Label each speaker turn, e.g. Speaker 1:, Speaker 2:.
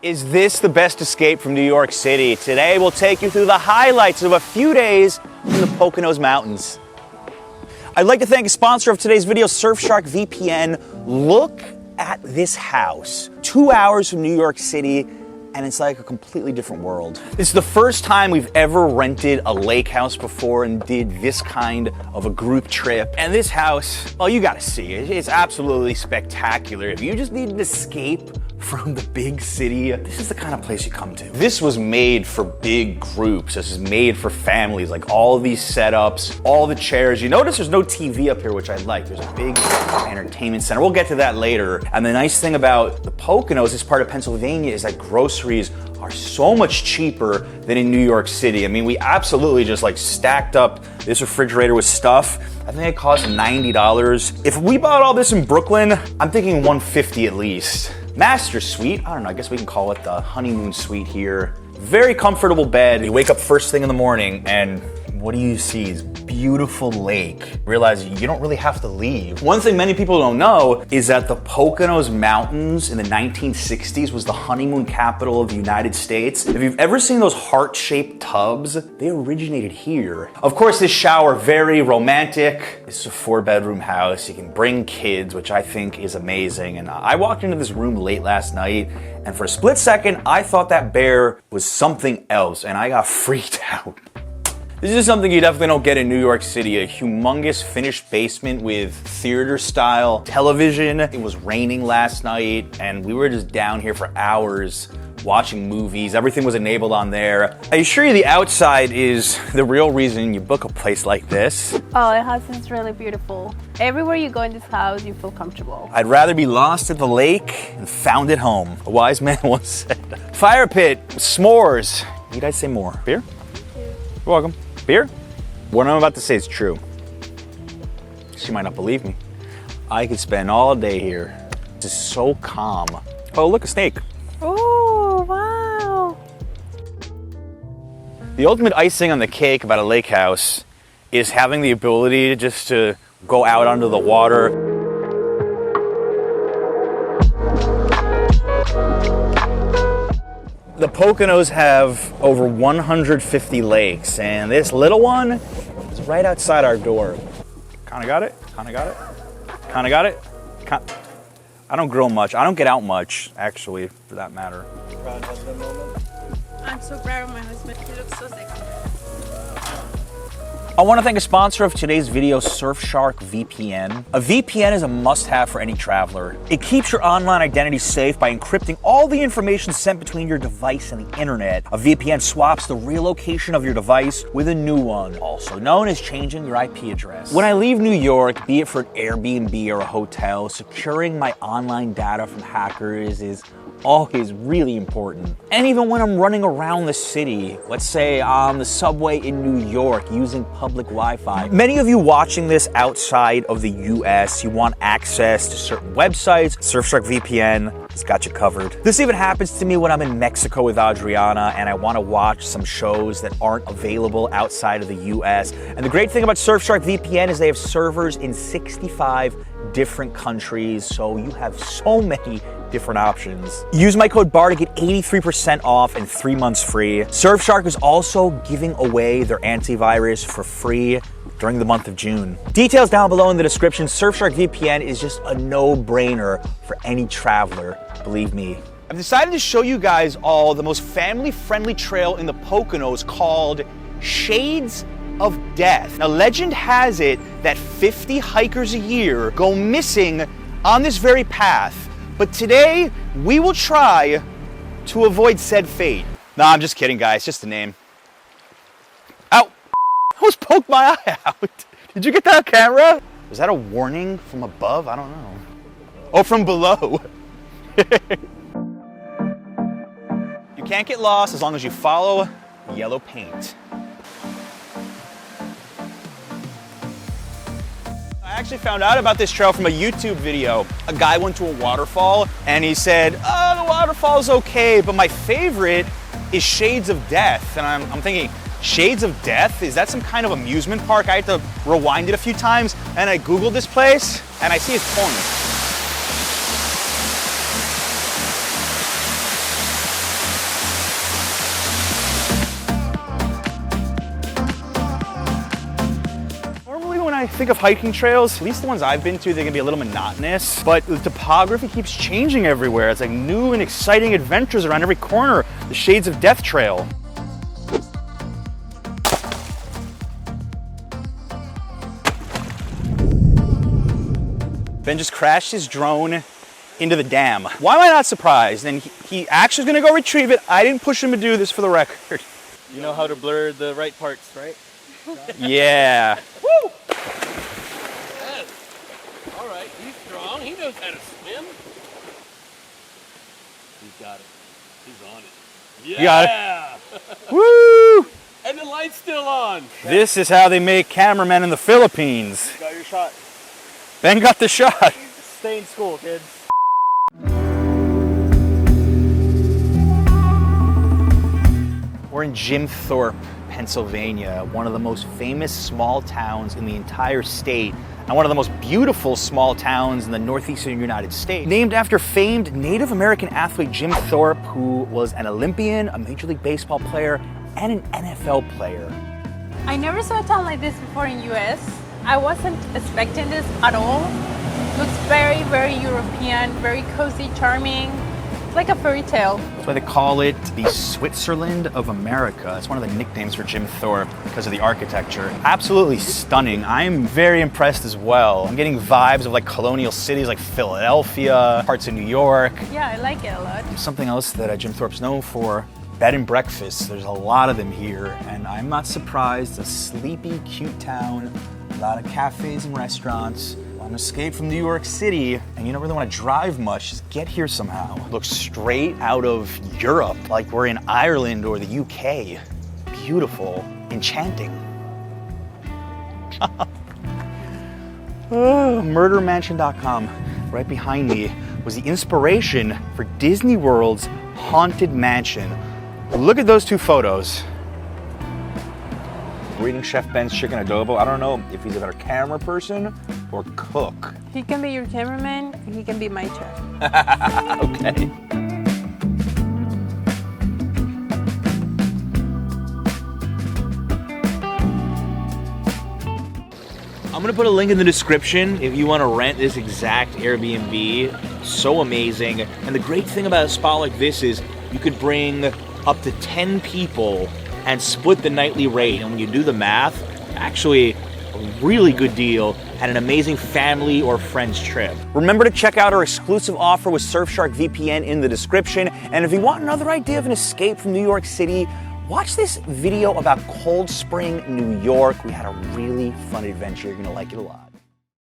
Speaker 1: Is this the best escape from New York City? Today we'll take you through the highlights of a few days in the Poconos Mountains. I'd like to thank a sponsor of today's video, Surfshark VPN. Look at this house. 2 hours from New York City, and it's like a completely different world. This is the first time we've ever rented a lake house before and did this kind of a group trip. And this house, well, you gotta see it. It's absolutely spectacular. If you just need an escape from the big city, this is the kind of place you come to. This was made for big groups. This is made for families, like all these setups, all the chairs. You notice there's no TV up here, which I like. There's a big entertainment center. We'll get to that later. And the nice thing about the Poconos, this part of Pennsylvania, is that groceries are so much cheaper than in New York City. I mean, we absolutely just like stacked up this refrigerator with stuff. I think it cost $90. If we bought all this in Brooklyn, I'm thinking $150 at least. Master suite, I don't know, I guess we can call it the honeymoon suite here. Very comfortable bed. You wake up first thing in the morning and what do you see? Is beautiful lake. Realize you don't really have to leave. One thing many people don't know is that the Poconos Mountains in the 1960s was the honeymoon capital of the United States. If you've ever seen those heart-shaped tubs, they originated here. Of course, this shower, very romantic. This is a 4-bedroom house. You can bring kids, which I think is amazing. And I walked into this room late last night, and for a split second, I thought that bear was something else, and I got freaked out. This is something you definitely don't get in New York City, a humongous finished basement with theater-style television. It was raining last night, and we were just down here for hours watching movies. Everything was enabled on there. I assure you the outside is the real reason you book a place like this.
Speaker 2: Oh, the house is really beautiful. Everywhere you go in this house, you feel comfortable.
Speaker 1: I'd rather be lost at the lake and found at home. A wise man once said. Fire pit, s'mores. Need I say more? Beer? You're welcome. Beer? What I'm about to say is true. She might not believe me. I could spend all day here. This is so calm. Oh, look, a snake.
Speaker 2: Oh, wow.
Speaker 1: The ultimate icing on the cake about a lake house is having the ability to go out onto the water. The Poconos have over 150 lakes, and this little one is right outside our door. Kinda got it, kinda got it, kinda got it. I don't grill much. I don't get out much, actually, for that matter.
Speaker 3: Proud husband moment.
Speaker 2: I'm so proud of my husband. He looks so sexy.
Speaker 1: I want to thank a sponsor of today's video, Surfshark VPN. A VPN is a must-have for any traveler. It keeps your online identity safe by encrypting all the information sent between your device and the internet. A VPN swaps the real location of your device with a new one, also known as changing your IP address. When I leave New York, be it for an Airbnb or a hotel, securing my online data from hackers is always really important. And even when I'm running around the city, let's say on the subway in New York using public Wi-Fi. Many of you watching this outside of the US, you want access to certain websites. Surfshark VPN has got you covered. This even happens to me when I'm in Mexico with Adriana and I want to watch some shows that aren't available outside of the US. And the great thing about Surfshark VPN is they have servers in 65 different countries, so you have so many different options. Use my code Barr to get 83% off and 3 months free. Surfshark is also giving away their antivirus for free during the month of June. Details down below in the description. Surfshark VPN is just a no-brainer for any traveler, believe me. I've decided to show you guys all the most family-friendly trail in the Poconos called Shades of Death. Now, legend has it that 50 hikers a year go missing on this very path. But today, we will try to avoid said fate. Nah, I'm just kidding, guys. Just a name. Ow! I almost poked my eye out. Did you get that on camera? Was that a warning from above? I don't know. Oh, from below. You can't get lost as long as you follow yellow paint. I actually found out about this trail from a YouTube video. A guy went to a waterfall and he said, oh, the waterfall's okay, but my favorite is Shades of Death. And I'm thinking, Shades of Death? Is that some kind of amusement park? I had to rewind it a few times and I Googled this place and I see his point. think of hiking trails, at least the ones I've been to, they can be a little monotonous, but the topography keeps changing everywhere. It's like new and exciting adventures around every corner. The Shades of Death Trail. Ben just crashed his drone into the dam. Why am I not surprised? And he actually is gonna go retrieve it. I didn't push him to do this, for the record.
Speaker 3: You know how to blur the right parts, right?
Speaker 1: Yeah.
Speaker 3: Woo! Yes. All right, he's strong. He knows how to swim. He's got it. He's on it. Yeah!
Speaker 1: You got it. Woo!
Speaker 3: And the light's still on.
Speaker 1: This is how they make cameramen in the Philippines.
Speaker 3: You got your shot.
Speaker 1: Ben got the shot.
Speaker 3: Stay in school, kids.
Speaker 1: We're in Jim Thorpe, Pennsylvania, one of the most famous small towns in the entire state, and one of the most beautiful small towns in the northeastern United States. Named after famed Native American athlete Jim Thorpe, who was an Olympian, a Major League Baseball player, and an NFL player.
Speaker 2: I never saw a town like this before in US. I wasn't expecting this at all. Looks very, very European, very cozy, charming. It's like a fairy tale.
Speaker 1: That's why they call it the Switzerland of America. It's one of the nicknames for Jim Thorpe because of the architecture. Absolutely stunning. I'm very impressed as well. I'm getting vibes of like colonial cities like Philadelphia, parts of New York.
Speaker 2: Yeah, I like it a lot.
Speaker 1: Something else that Jim Thorpe's known for, bed and breakfasts. There's a lot of them here, and I'm not surprised. It's a sleepy, cute town, a lot of cafes and restaurants. On an escape from New York City, and you don't really want to drive much, just get here somehow. Looks straight out of Europe, like we're in Ireland or the UK. Beautiful, enchanting. Murdermansion.com, right behind me, was the inspiration for Disney World's Haunted Mansion. Look at those two photos. We're eating Chef Ben's chicken adobo. I don't know if he's a better camera person or cook.
Speaker 2: He can be your cameraman, and he can be my chef.
Speaker 1: Okay. I'm gonna put a link in the description if you want to rent this exact Airbnb. So amazing. And the great thing about a spot like this is you could bring up to 10 people and split the nightly rate. And when you do the math, actually a really good deal and an amazing family or friends trip. Remember to check out our exclusive offer with Surfshark VPN in the description. And if you want another idea of an escape from New York City, watch this video about Cold Spring, New York. We had a really fun adventure. You're gonna like it a lot.